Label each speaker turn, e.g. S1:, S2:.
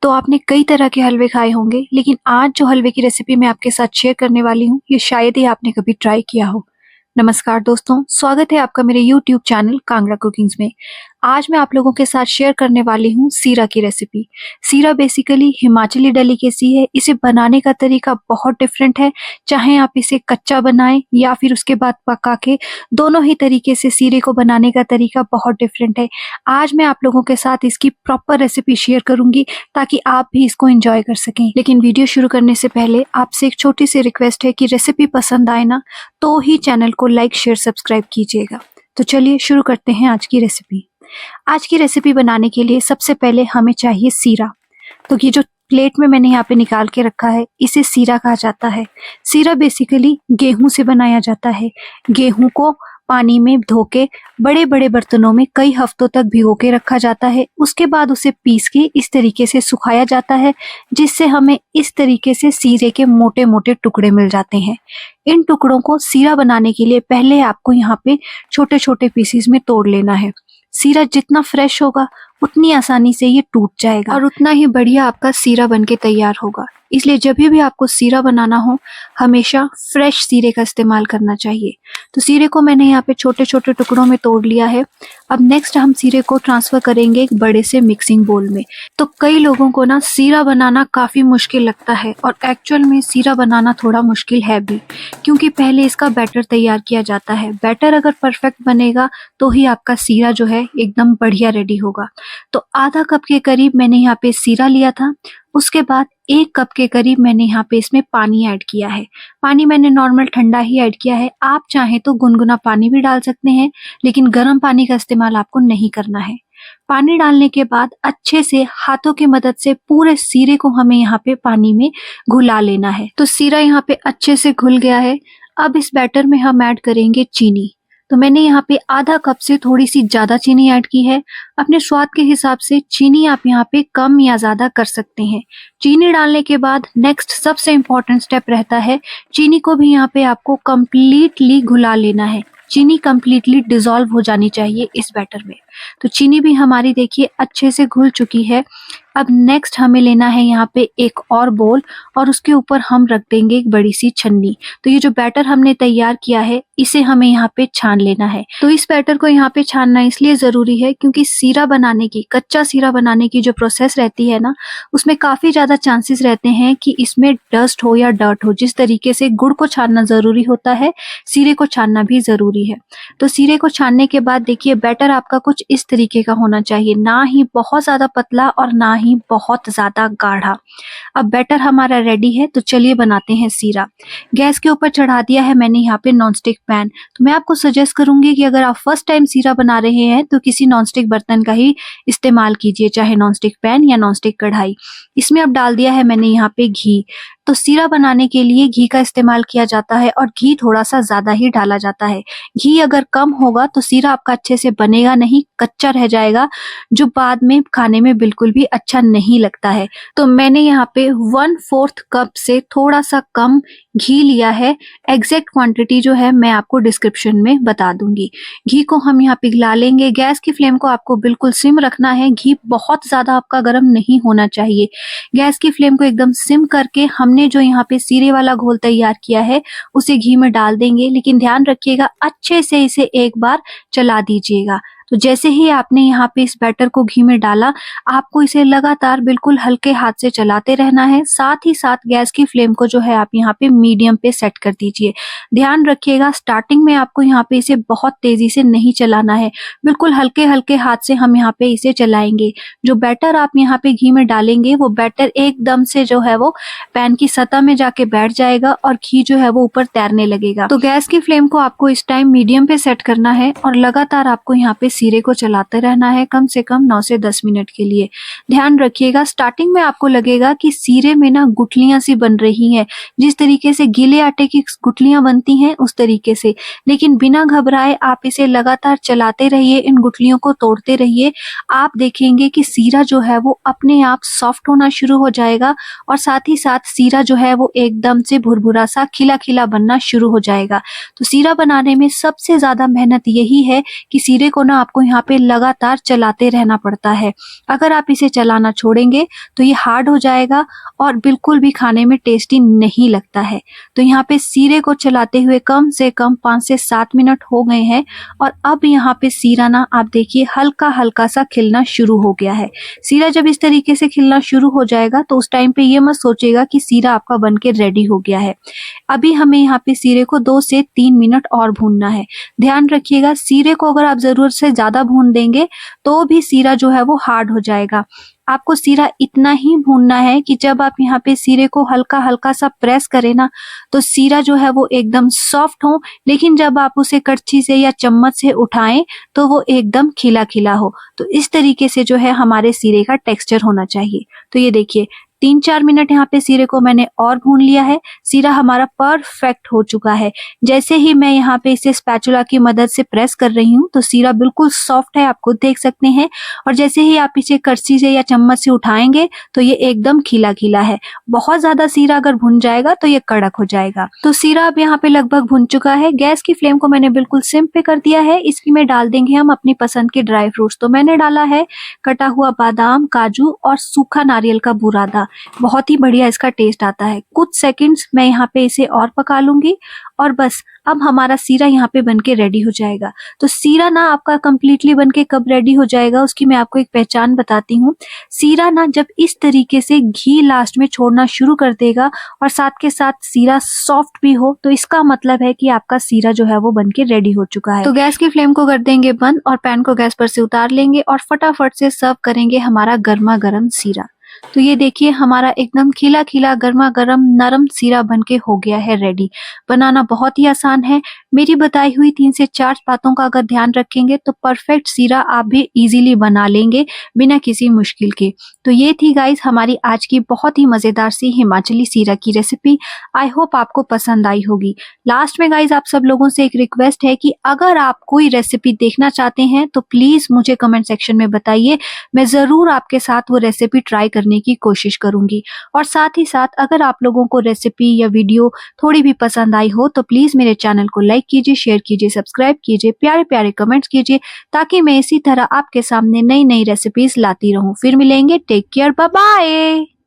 S1: तो आपने कई तरह के हलवे खाए होंगे, लेकिन आज जो हलवे की रेसिपी मैं आपके साथ शेयर करने वाली हूँ, ये शायद ही आपने कभी ट्राई किया हो। नमस्कार दोस्तों, स्वागत है आपका मेरे YouTube चैनल कांगड़ा कुकिंग्स में। आज मैं आप लोगों के साथ शेयर करने वाली हूँ सीरा की रेसिपी। सीरा बेसिकली हिमाचली डेलिकेसी है। इसे बनाने का तरीका बहुत डिफरेंट है। चाहे आप इसे कच्चा बनाएं या फिर उसके बाद पका के, दोनों ही तरीके से सीरे को बनाने का तरीका बहुत डिफरेंट है। आज मैं आप लोगों के साथ इसकी प्रॉपर रेसिपी शेयर करूंगी ताकि आप भी इसको एंजॉय कर सकें। लेकिन वीडियो शुरू करने से पहले आपसे एक छोटी सी रिक्वेस्ट है कि रेसिपी पसंद आए ना तो ही चैनल को लाइक शेयर सब्सक्राइब कीजिएगा। तो चलिए शुरू करते हैं आज की रेसिपी। आज की रेसिपी बनाने के लिए सबसे पहले हमें चाहिए सीरा। तो ये जो प्लेट में मैंने यहाँ पे निकाल के रखा है, इसे सीरा कहा जाता है। सीरा बेसिकली गेहूं से बनाया जाता है। गेहूं को पानी में धो के बड़े बड़े बर्तनों में कई हफ्तों तक भिगो के रखा जाता है। उसके बाद उसे पीस के इस तरीके से सुखाया जाता है, जिससे हमें इस तरीके से सीरे के मोटे मोटे टुकड़े मिल जाते हैं। इन टुकड़ों को सीरा बनाने के लिए पहले आपको यहाँ पे छोटे छोटे पीसीज में तोड़ लेना है। सीरा जितना फ्रेश होगा उतनी आसानी से ये टूट जाएगा और उतना ही बढ़िया आपका सीरा बनके तैयार होगा। इसलिए जब भी आपको सीरा बनाना हो, हमेशा फ्रेश सीरे का इस्तेमाल करना चाहिए। तो सीरे को मैंने यहाँ पे छोटे छोटे टुकड़ों में तोड़ लिया है। अब नेक्स्ट हम सीरे को ट्रांसफर करेंगे एक बड़े से मिक्सिंग बोल में। तो कई लोगों को ना सीरा बनाना काफी मुश्किल लगता है, और एक्चुअल में सीरा बनाना थोड़ा मुश्किल है भी, क्योंकि पहले इसका बैटर तैयार किया जाता है। बैटर अगर परफेक्ट बनेगा तो ही आपका सीरा जो है एकदम बढ़िया रेडी होगा। तो आधा कप के करीब मैंने यहाँ पे सीरा लिया था। उसके बाद 1 कप के करीब मैंने यहाँ पे इसमें पानी ऐड किया है। पानी मैंने नॉर्मल ठंडा ही ऐड किया है। आप चाहें तो गुनगुना पानी भी डाल सकते हैं, लेकिन गर्म पानी का इस्तेमाल आपको नहीं करना है। पानी डालने के बाद अच्छे से हाथों की मदद से पूरे सीरे को हमें यहाँ पे पानी में घुला लेना है। तो सीरा यहाँ पे अच्छे से घुल गया है। अब इस बैटर में हम ऐड करेंगे चीनी। तो मैंने यहाँ पे आधा कप से थोड़ी सी ज्यादा चीनी ऐड की है। अपने स्वाद के हिसाब से चीनी आप यहाँ पे कम या ज्यादा कर सकते हैं। चीनी डालने के बाद नेक्स्ट सबसे इम्पोर्टेंट स्टेप रहता है, चीनी को भी यहाँ पे आपको कंप्लीटली घुला लेना है। चीनी कंप्लीटली डिसॉल्व हो जानी चाहिए इस बैटर में। तो चीनी भी हमारी देखिए अच्छे से घुल चुकी है। अब नेक्स्ट हमें लेना है यहाँ पे एक और बोल, और उसके ऊपर हम रख देंगे एक बड़ी सी छन्नी। तो ये जो बैटर हमने तैयार किया है, इसे हमें यहाँ पे छान लेना है। तो इस बैटर को यहाँ पे छानना इसलिए जरूरी है क्योंकि सीरा बनाने की, कच्चा सीरा बनाने की जो प्रोसेस रहती है ना, उसमें काफी ज्यादा चांसेस रहते हैं कि इसमें डस्ट हो या डर्ट हो। जिस तरीके से गुड़ को छानना जरूरी होता है, सीरे को छानना भी जरूरी है। तो सीरे को छानने के बाद देखिए बैटर आपका कुछ इस तरीके का होना चाहिए, ना ही बहुत ज्यादा पतला और ना ही बहुत ज्यादा गाढ़ा। अब बैटर हमारा रेडी है, तो चलिए बनाते हैं सीरा। गैस के ऊपर चढ़ा दिया है मैंने यहाँ पे नॉनस्टिक पैन। तो मैं आपको सजेस्ट करूंगी कि अगर आप फर्स्ट टाइम सीरा बना रहे हैं तो किसी नॉनस्टिक बर्तन का ही इस्तेमाल कीजिए, चाहे नॉनस्टिक पैन या नॉनस्टिक कढ़ाई। इसमें अब डाल दिया है मैंने यहाँ पे घी। तो सीरा बनाने के लिए घी का इस्तेमाल किया जाता है, और घी थोड़ा सा ज्यादा ही डाला जाता है। घी अगर कम होगा तो सीरा आपका अच्छे से बनेगा नहीं, कच्चा रह जाएगा, जो बाद में खाने में बिल्कुल भी अच्छा नहीं लगता है। तो मैंने यहाँ पे 1/4 कप से थोड़ा सा कम घी लिया है। एग्जैक्ट क्वांटिटी जो है मैं आपको डिस्क्रिप्शन में बता दूंगी। घी को हम यहाँ पिघला लेंगे। गैस की फ्लेम को आपको बिल्कुल सिम रखना है। घी बहुत ज्यादा आपका गर्म नहीं होना चाहिए। गैस की फ्लेम को एकदम सिम करके हमने जो यहाँ पे सीरे वाला घोल तैयार किया है उसे घी में डाल देंगे, लेकिन ध्यान रखिएगा अच्छे से इसे एक बार चला दीजिएगा। तो जैसे ही आपने यहाँ पे इस बैटर को घी में डाला, आपको इसे लगातार बिल्कुल हल्के हाथ से चलाते रहना है। साथ ही साथ गैस की फ्लेम को जो है आप यहाँ पे मीडियम पे सेट कर दीजिए। ध्यान रखिएगा स्टार्टिंग में आपको यहाँ पे इसे बहुत तेजी से नहीं चलाना है, बिल्कुल हल्के हल्के हाथ से हम यहाँ पे इसे चलाएंगे। जो बैटर आप यहाँ पे घी में डालेंगे वो बैटर एकदम से जो है वो पैन की सतह में जाके बैठ जाएगा और घी जो है वो ऊपर तैरने लगेगा। तो गैस की फ्लेम को आपको इस टाइम मीडियम पे सेट करना है और लगातार आपको यहाँ पे सीरे को चलाते रहना है कम से कम 9 से 10 मिनट के लिए। ध्यान रखिएगा स्टार्टिंग में आपको लगेगा कि सीरे में ना गुठलियां सी बन रही हैं, जिस तरीके से गीले आटे की गुठलियां बनती हैं उस तरीके से, लेकिन बिना घबराए आप इसे लगातार चलाते रहिए, इन गुठलियों को तोड़ते रहिए। आप देखेंगे कि सीरा जो है वो अपने आप सॉफ्ट होना शुरू हो जाएगा और साथ ही साथ सीरा जो है वो एकदम से भुरभुरा सा खिला खिला बनना शुरू हो जाएगा। तो सीरा बनाने में सबसे ज्यादा मेहनत यही है कि सीरे को ना आपको यहाँ पे लगातार चलाते रहना पड़ता है। अगर आप इसे चलाना छोड़ेंगे तो ये हार्ड हो जाएगा और बिल्कुल भी खाने में टेस्टी नहीं लगता है। तो यहाँ पे सीरे को चलाते हुए कम से कम 5 से 7 मिनट हो गए हैं और अब यहाँ पे सीरा ना आप देखिए हल्का हल्का सा खिलना शुरू हो गया है। सीरा जब इस तरीके से खिलना शुरू हो जाएगा तो उस टाइम पे ये मत सोचिएगा कि सीरा आपका बनके रेडी हो गया है। अभी हमें यहाँ पे सीरे को 2 से 3 मिनट और भूनना है। ध्यान रखिएगा, सीरे को अगर आप जरूरत से ज्यादा भून देंगे तो भी सीरा जो है वो हार्ड हो जाएगा। आपको सीरा इतना ही भूनना है कि जब आप यहाँ पे सीरे को हल्का हल्का सा प्रेस करें ना तो सीरा जो है वो एकदम सॉफ्ट हो, लेकिन जब आप उसे कड़छी से या चम्मच से उठाएं तो वो एकदम खिला खिला हो। तो इस तरीके से जो है हमारे सीरे का टेक्सचर होना चाहिए। तो ये देखिए 3-4 मिनट यहाँ पे सीरे को मैंने और भून लिया है। सीरा हमारा परफेक्ट हो चुका है। जैसे ही मैं यहाँ पे इसे स्पैचुला की मदद से प्रेस कर रही हूँ तो सीरा बिल्कुल सॉफ्ट है, आप खुद देख सकते हैं। और जैसे ही आप इसे कड़छी से या चम्मच से उठाएंगे तो ये एकदम खिला खिला है। बहुत ज्यादा सीरा अगर भुन जाएगा तो ये कड़क हो जाएगा। तो सीरा अब यहाँ पे लगभग भुन चुका है। गैस की फ्लेम को मैंने बिल्कुल सिम पे कर दिया है। इसमें डाल देंगे हम अपनी पसंद के ड्राई फ्रूट्स। तो मैंने डाला है कटा हुआ बादाम, काजू और सूखा नारियल का बुरादा। बहुत ही बढ़िया इसका टेस्ट आता है। कुछ सेकंड्स मैं यहाँ पे इसे और पका लूंगी और बस अब हमारा सीरा यहाँ पे बनके रेडी हो जाएगा। तो सीरा ना आपका कंप्लीटली बनके कब रेडी हो जाएगा उसकी मैं आपको एक पहचान बताती हूँ। सीरा ना जब इस तरीके से घी लास्ट में छोड़ना शुरू कर देगा और साथ के साथ सीरा सॉफ्ट भी हो तो इसका मतलब है कि आपका सीरा जो है वो बनके रेडी हो चुका है। तो गैस की फ्लेम को कर देंगे बंद और पैन को गैस पर से उतार लेंगे और फटाफट से सर्व करेंगे हमारा गर्मा गर्म सीरा। तो ये देखिए हमारा एकदम खिला खिला गर्मा गर्म नरम सीरा बनके हो गया है रेडी। बनाना बहुत ही आसान है। मेरी बताई हुई 3 से 4 बातों का अगर ध्यान रखेंगे तो परफेक्ट सीरा आप भी इजीली बना लेंगे बिना किसी मुश्किल के। तो ये थी गाइस हमारी आज की बहुत ही मजेदार सी हिमाचली सीरा की रेसिपी। आई होप आपको पसंद आई होगी। लास्ट में गाइस आप सब लोगों से एक रिक्वेस्ट है कि अगर आप कोई रेसिपी देखना चाहते हैं तो प्लीज मुझे कमेंट सेक्शन में बताइए। मैं जरूर आपके साथ वो रेसिपी ट्राई करने की कोशिश करूंगी। और साथ ही साथ अगर आप लोगों को रेसिपी या वीडियो थोड़ी भी पसंद आई हो तो प्लीज मेरे चैनल को लाइक कीजिए, शेयर कीजिए, सब्सक्राइब कीजिए, प्यारे प्यारे कमेंट्स कीजिए ताकि मैं इसी तरह आपके सामने नई नई रेसिपीज लाती रहूं। फिर मिलेंगे। Take care, bye bye.